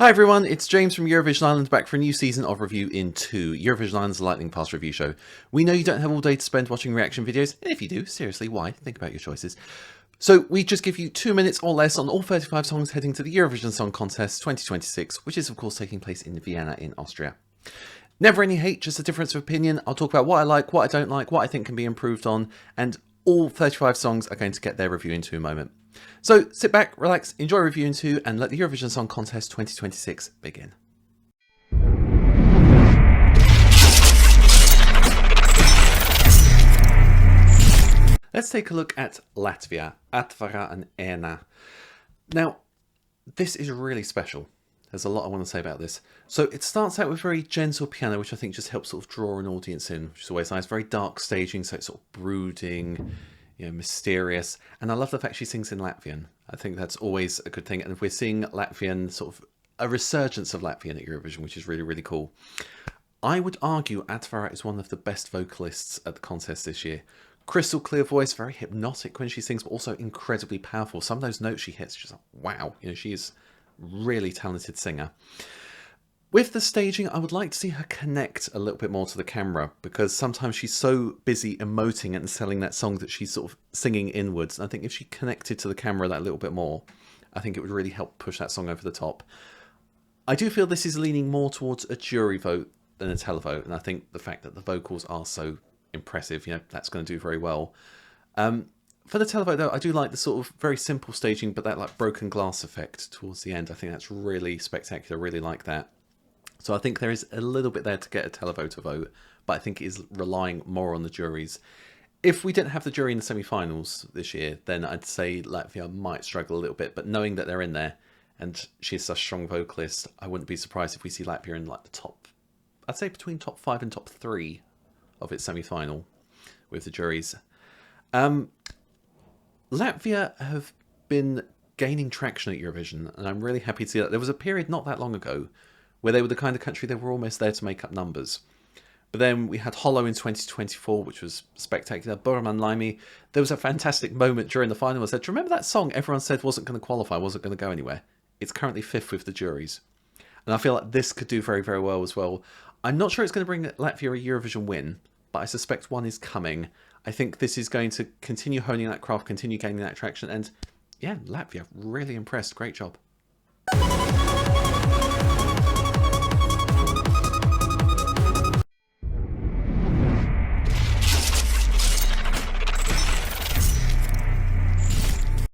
Hi everyone, it's James from Eurovision Ireland back for a new season of Review in 2, Eurovision Ireland's Lightning Fast review show. We know you don't have all day to spend watching reaction videos, and if you do, seriously, why? Think about your choices. So we just give you 2 minutes or less on all 35 songs heading to the Eurovision Song Contest 2026, which is of course taking place in Vienna in Austria. Never any hate, just a difference of opinion. I'll talk about what I like, what I don't like, what I think can be improved on, and all 35 songs are going to get their review in a moment. So sit back, relax, enjoy Review in 2, and let the Eurovision Song Contest 2026 begin. Let's take a look at Latvia, Atvara and Erna. Now, this is really special. There's a lot I want to say about this. So it starts out with very gentle piano, which I think just helps sort of draw an audience in, which is always nice. Very dark staging, so it's sort of brooding, mysterious. And I love the fact she sings in Latvian. I think that's always a good thing. And we're seeing Latvian, sort of a resurgence of Latvian at Eurovision, which is really, really cool. I would argue Atvara is one of the best vocalists at the contest this year. Crystal clear voice, very hypnotic when she sings, but also incredibly powerful. Some of those notes she hits, just like, wow. She is really talented singer. With the staging, I would like to see her connect a little bit more to the camera, because sometimes she's so busy emoting and selling that song that she's sort of singing inwards. And I think if she connected to the camera that little bit more, I think it would really help push that song over the top. I do feel this is leaning more towards a jury vote than a televote, and I think the fact that the vocals are so impressive, that's going to do very well. For the televote though, I do like the sort of very simple staging, but that like broken glass effect towards the end. I think that's really spectacular, really like that. So I think there is a little bit there to get a televote to vote, but I think it is relying more on the juries. If we didn't have the jury in the semi-finals this year, then I'd say Latvia might struggle a little bit, but knowing that they're in there and she's such a strong vocalist, I wouldn't be surprised if we see Latvia in like the top, I'd say between top 5 and top 3 of its semi-final with the juries. Latvia have been gaining traction at Eurovision, and I'm really happy to see that. There was a period not that long ago where they were the kind of country that were almost there to make up numbers. But then we had Hollow in 2024, which was spectacular. Burman Laimi. There was a fantastic moment during the final. I said, do you remember that song everyone said wasn't going to qualify, wasn't going to go anywhere? It's currently 5th with the juries. And I feel like this could do very, very well as well. I'm not sure it's going to bring Latvia a Eurovision win, but I suspect one is coming. I think this is going to continue honing that craft, continue gaining that traction, and yeah, Latvia, really impressed. Great job.